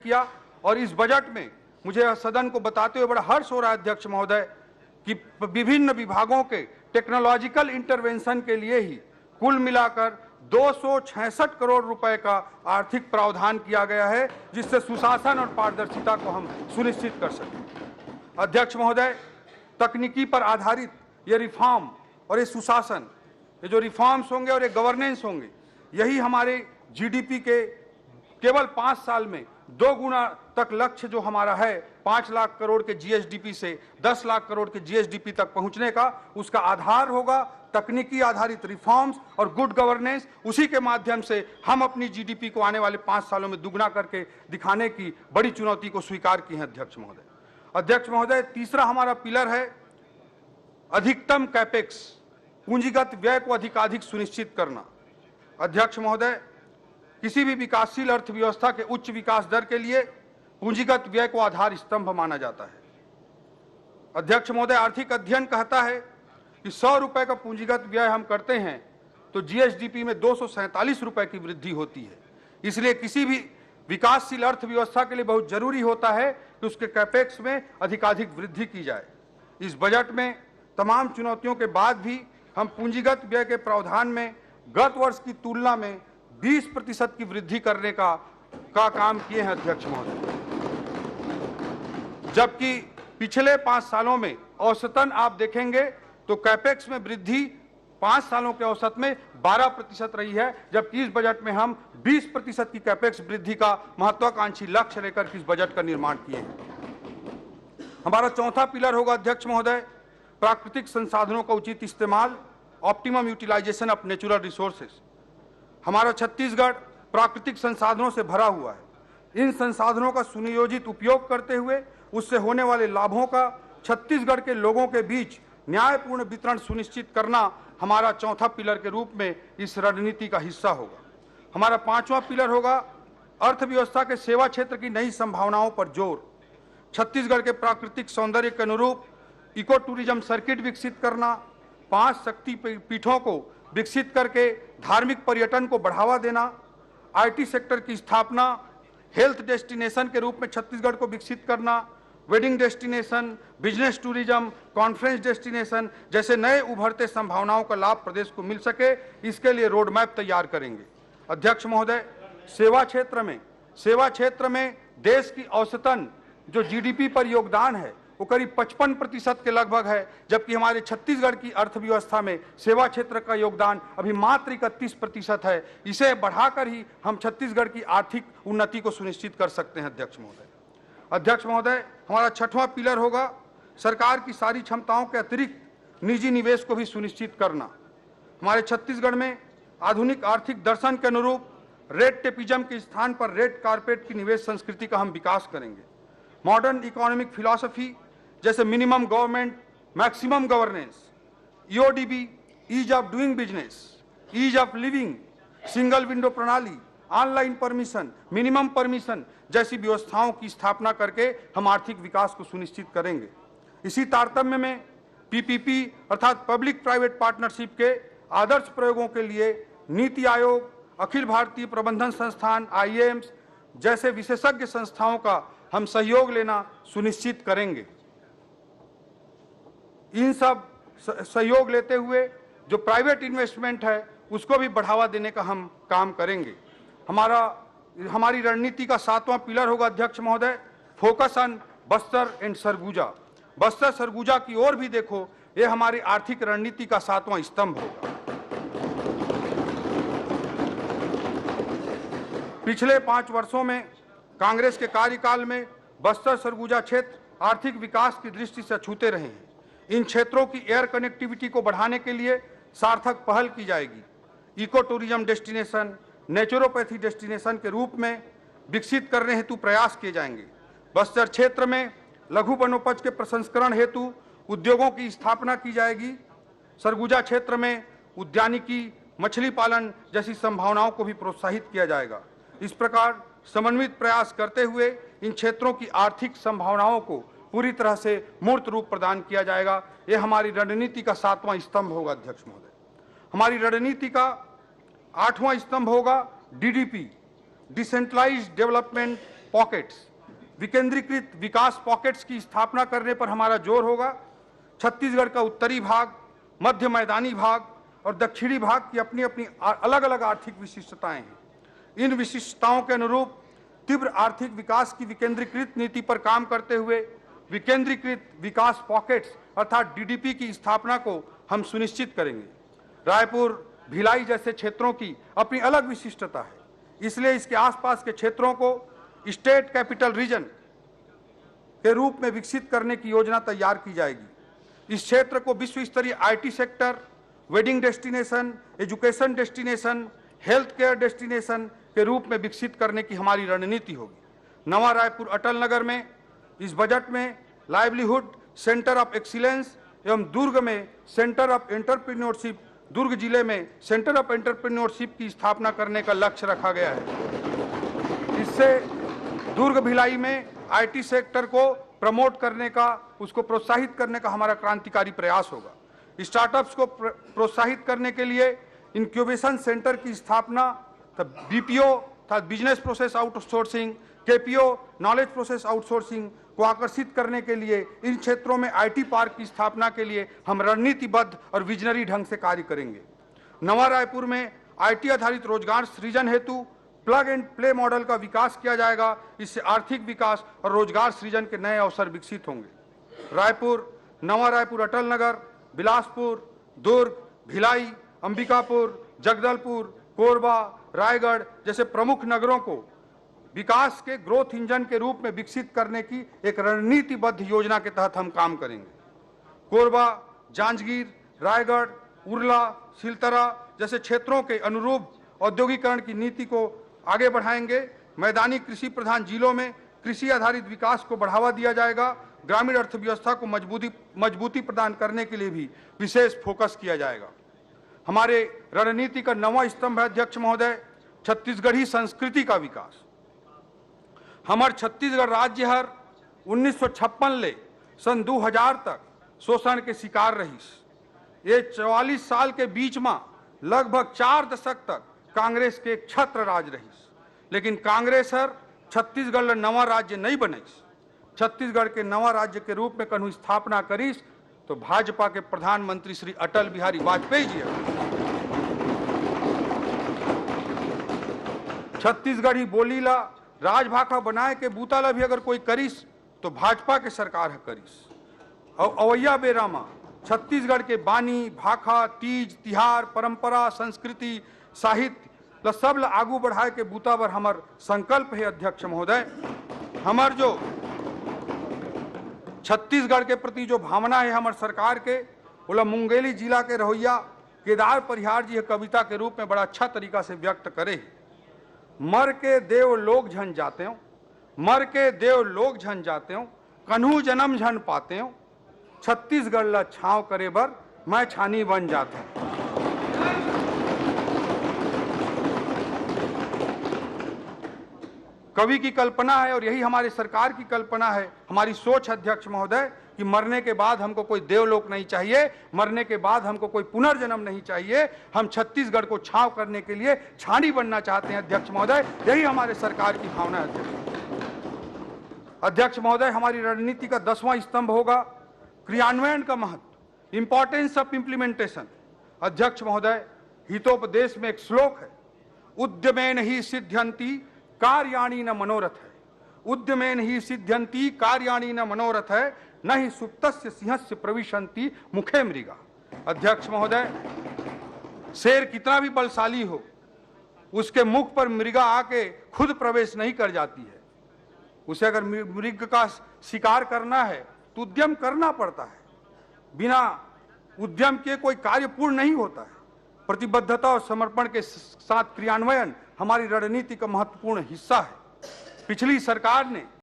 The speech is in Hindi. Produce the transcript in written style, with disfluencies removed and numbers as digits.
किया। और इस बजट में मुझे सदन को बताते हुए बड़ा हर्ष हो रहा है अध्यक्ष महोदय कि विभिन्न विभागों के टेक्नोलॉजिकल इंटरवेंशन के लिए ही कुल मिलाकर 266 करोड़ रुपए का आर्थिक प्रावधान किया गया है, जिससे सुशासन और पारदर्शिता को हम सुनिश्चित कर सकें। अध्यक्ष महोदय, तकनीकी पर आधारित ये रिफॉर्म और ये सुशासन, ये जो रिफॉर्म्स होंगे और ये गवर्नेंस होंगे, यही हमारे जीडीपी के केवल 5 साल में 2 गुना तक लक्ष्य जो हमारा है 5 लाख करोड़ के जीएसडीपी से 10 लाख करोड़ के जीएसडीपी तक पहुंचने का, उसका आधार होगा तकनीकी आधारित रिफॉर्म्स और गुड गवर्नेंस। उसी के माध्यम से हम अपनी जीडीपी को आने वाले 5 सालों में दुगना करके दिखाने की बड़ी चुनौती को स्वीकार की है अध्यक्ष महोदय। अध्यक्ष महोदय, तीसरा हमारा पिलर है अधिकतम कैपेक्स, पूंजीगत व्यय को अधिकाधिक सुनिश्चित करना। अध्यक्ष महोदय, किसी भी विकासशील अर्थव्यवस्था के उच्च विकास दर के लिए पूंजीगत व्यय को आधार स्तंभ माना जाता है। अध्यक्ष महोदय, आर्थिक अध्ययन कहता है कि 100 रुपए का पूंजीगत व्यय हम करते हैं तो जीएसडीपी में 247 रुपए की वृद्धि होती है। इसलिए किसी भी विकासशील अर्थव्यवस्था के लिए बहुत जरूरी होता है कि उसके कैपेक्स में अधिकाधिक वृद्धि की जाए। इस बजट में तमाम चुनौतियों के बाद भी हम पूंजीगत व्यय के प्रावधान में गत वर्ष की तुलना में 20% की वृद्धि करने का काम किए हैं अध्यक्ष महोदय, जबकि पिछले 5 सालों में औसतन आप देखेंगे तो कैपेक्स में वृद्धि 5 सालों के औसत में 12% रही है, जबकि इस बजट में हम 20% की कैपेक्स वृद्धि का महत्वाकांक्षी लक्ष्य लेकर इस बजट का निर्माण किए हैं। हमारा चौथा पिलर होगा अध्यक्ष महोदय प्राकृतिक संसाधनों का उचित इस्तेमाल, optimum utilization of natural resources. हमारा छत्तीसगढ़ प्राकृतिक संसाधनों से भरा हुआ है। इन संसाधनों का सुनियोजित उपयोग करते हुए उससे होने वाले लाभों का छत्तीसगढ़ के लोगों के बीच न्यायपूर्ण वितरण सुनिश्चित करना हमारा चौथा पिलर के रूप में इस रणनीति का हिस्सा होगा। हमारा 5वां पिलर होगा अर्थव्यवस्था के सेवा क्षेत्र की नई संभावनाओं पर जोर। छत्तीसगढ़ के प्राकृतिक सौंदर्य के अनुरूप इको टूरिज्म सर्किट विकसित करना, 5 शक्ति पीठों को विकसित करके धार्मिक पर्यटन को बढ़ावा देना, आईटी सेक्टर की स्थापना, हेल्थ डेस्टिनेशन के रूप में छत्तीसगढ़ को विकसित करना, wedding destination, business tourism, conference destination जैसे नए उभरते संभावनाओं का लाभ प्रदेश को मिल सके, इसके लिए रोड मैप तैयार करेंगे। अध्यक्ष महोदय, सेवा क्षेत्र में देश की औसतन जो जीडीपी पर योगदान है वो करीब 55% के लगभग है, जबकि हमारे छत्तीसगढ़ की अर्थव्यवस्था में सेवा क्षेत्र का योगदान अभी मात्र 31% है। इसे बढ़ाकर ही हम छत्तीसगढ़ की आर्थिक उन्नति को सुनिश्चित कर सकते हैं अध्यक्ष महोदय, हमारा 6वां पिलर होगा सरकार की सारी क्षमताओं के अतिरिक्त निजी निवेश को भी सुनिश्चित करना। हमारे छत्तीसगढ़ में आधुनिक आर्थिक दर्शन के अनुरूप रेड टेपिज्म के स्थान पर रेड कारपेट की निवेश संस्कृति का हम विकास करेंगे। मॉडर्न इकोनॉमिक फिलॉसफी जैसे minimum government maximum governance, EODB ease of doing business, ease of living, single window प्रणाली, ऑनलाइन परमिशन, मिनिमम परमिशन जैसी व्यवस्थाओं की स्थापना करके हम आर्थिक विकास को सुनिश्चित करेंगे। इसी तारतम्य में पीपीपी अर्थात पब्लिक प्राइवेट पार्टनरशिप के आदर्श प्रयोगों के लिए नीति आयोग, अखिल भारतीय प्रबंधन संस्थान आईएएम्स जैसे विशेषज्ञ संस्थाओं का हम सहयोग लेना सुनिश्चित करेंगे। इन सब सहयोग लेते हुए जो प्राइवेट इन्वेस्टमेंट है उसको भी बढ़ावा देने का हम काम करेंगे। हमारी रणनीति का 7वां पिलर होगा अध्यक्ष महोदय focus on Bastar and Surguja. Bastar Surguja की ओर भी देखो, ये हमारी आर्थिक रणनीति का 7वां स्तंभ होगा। पिछले 5 वर्षों में कांग्रेस के कार्यकाल में बस्तर सरगुजा क्षेत्र आर्थिक विकास की दृष्टि से अछूते रहे हैं। इन क्षेत्रों की एयर कनेक्टिविटी को बढ़ाने के लिए सार्थक पहल की जाएगी। Eco tourism destination, naturopathy destination के रूप में विकसित करने हेतु प्रयास किए जाएंगे। बस्तर क्षेत्र में लघु वनोपज के प्रसंस्करण हेतु उद्योगों की स्थापना की जाएगी। सरगुजा क्षेत्र में उद्यानिकी, मछली पालन जैसी संभावनाओं को भी प्रोत्साहित किया जाएगा। इस प्रकार समन्वित प्रयास करते हुए इन क्षेत्रों की आर्थिक संभावनाओं को पूरी तरह से मूर्त रूप प्रदान किया जाएगा। यह हमारी रणनीति का 7वां स्तंभ होगा अध्यक्ष महोदय। हमारी रणनीति का 8वां स्तंभ होगा डीडीपी, डिसेंट्रलाइज्ड डेवलपमेंट पॉकेट्स, विकेंद्रीकृत विकास पॉकेट्स की स्थापना करने पर हमारा जोर होगा। छत्तीसगढ़ का उत्तरी भाग, मध्य मैदानी भाग और दक्षिणी भाग की अपनी अपनी अलग अलग आर्थिक विशिष्टताएं हैं। इन विशिष्टताओं के अनुरूप तीव्र आर्थिक विकास की विकेंद्रीकृत नीति पर काम करते हुए विकेंद्रीकृत विकास पॉकेट्स अर्थात डीडीपी की स्थापना को हम सुनिश्चित करेंगे। रायपुर, भिलाई जैसे क्षेत्रों की अपनी अलग विशिष्टता है, इसलिए इसके आसपास के क्षेत्रों को स्टेट कैपिटल रीजन के रूप में विकसित करने की योजना तैयार की जाएगी। इस क्षेत्र को विश्व स्तरीय IT sector, wedding destination, education destination, health care destination के रूप में विकसित करने की हमारी रणनीति होगी। नवा रायपुर अटल नगर में इस बजट में लाइवलीहुड सेंटर ऑफ एक्सीलेंस एवं दुर्ग में सेंटर ऑफ एंटरप्रेन्योरशिप, दुर्ग जिले में सेंटर ऑफ एंटरप्रेन्योरशिप की स्थापना करने का लक्ष्य रखा गया है। इससे दुर्ग भिलाई में आईटी सेक्टर को प्रमोट करने का, उसको प्रोत्साहित करने का हमारा क्रांतिकारी प्रयास होगा। स्टार्टअप्स को प्रोत्साहित करने के लिए इंक्यूबेशन सेंटर की स्थापना, BPO business process outsourcing, KPO knowledge process outsourcing को आकर्षित करने के लिए इन क्षेत्रों में आईटी पार्क की स्थापना के लिए हम रणनीतिबद्ध और विजनरी ढंग से कार्य करेंगे। नवा रायपुर में आईटी आधारित रोजगार सृजन हेतु प्लग एंड प्ले मॉडल का विकास किया जाएगा। इससे आर्थिक विकास और रोजगार सृजन के नए अवसर विकसित होंगे। रायपुर, नवा रायपुर अटल नगर, बिलासपुर, दुर्ग, भिलाई, अंबिकापुर, जगदलपुर, कोरबा, रायगढ़ जैसे प्रमुख नगरों को विकास के ग्रोथ इंजन के रूप में विकसित करने की एक रणनीतिबद्ध योजना के तहत हम काम करेंगे। कोरबा, जांजगीर, रायगढ़, उरला, सिलतरा जैसे क्षेत्रों के अनुरूप औद्योगिकरण की नीति को आगे बढ़ाएंगे। मैदानी कृषि प्रधान जिलों में कृषि आधारित विकास को बढ़ावा दिया जाएगा। ग्रामीण अर्थव्यवस्था को मजबूती प्रदान करने के लिए भी विशेष फोकस किया जाएगा। हमारे रणनीति का 9वां स्तंभ है अध्यक्ष महोदय, छत्तीसगढ़ी संस्कृति का विकास। हमार छत्तीसगढ़ राज्य हर 1956 ले सन 2000 तक शोषण के शिकार रही। ये 44 साल के बीच में लगभग 4 दशक तक कांग्रेस के छत्र राज रही, लेकिन कांग्रेस हर छत्तीसगढ़ ला नवा राज्य नहीं बनईस। छत्तीसगढ़ के नवा राज्य के रूप में कन्हू स्थापना करीस तो भाजपा के प्रधानमंत्री श्री अटल बिहारी वाजपेयी जी छत्तीसगढ़ी बोली ला राजभाषा बनाए के बूता ला भी अगर कोई करीस तो भाजपा के सरकार है करीस। और अवैया बेरामा छत्तीसगढ़ के बानी, भाखा, तीज, तिहार, परंपरा, संस्कृति, साहित्य ल सब ला आगू बढ़ाए के बूता पर हमार संकल्प है अध्यक्ष महोदय। हमार जो छत्तीसगढ़ के प्रति जो भावना है हमार सरकार के, बोला मुंगेली जिला के रहोइया केदार परिहार जी कविता के रूप में बड़ा अच्छा तरीका से व्यक्त करे। मर के देव लोग झन जाते हो, मर के देव लोग झन जाते हो, कन्हू जन्म झन पाते हो, छत्तीसगढ़ ला छांव करे बर मैं छानी बन जाता हूं। कवि की कल्पना है और यही हमारी सरकार की कल्पना है, हमारी सोच अध्यक्ष महोदय कि मरने के बाद हमको कोई देवलोक नहीं चाहिए, मरने के बाद हमको कोई पुनर्जन्म नहीं चाहिए। हम छत्तीसगढ़ को छांव करने के लिए छानी बनना चाहते हैं अध्यक्ष महोदय, यही हमारे सरकार की भावना है अध्यक्ष महोदय। हमारी रणनीति का 10वां स्तंभ होगा क्रियान्वयन का महत्व, इंपॉर्टेंस ऑफ इंप्लीमेंटेशन। अध्यक्ष महोदय, हितोपदेश में एक श्लोक है, उद्यमेन ही सिद्ध्यंति कार्याणि न मनोरथ है, उद्यमेन ही सिद्ध्यंति कार्याणि न मनोरथ है, न ही सुप्तस्य सिंहस्य प्रविशन्ति मुखे मृगा। अध्यक्ष महोदय, शेर कितना भी बलशाली हो, उसके मुख पर मृगा आके खुद प्रवेश नहीं कर जाती है। उसे अगर मृग का शिकार करना है तो उद्यम करना पड़ता है, बिना उद्यम के कोई कार्य पूर्ण नहीं होता है। प्रतिबद्धता और समर्पण के साथ क्रियान्वयन हमारी रणनीति का महत्वपूर्ण हिस्सा है। पिछली सरकार ने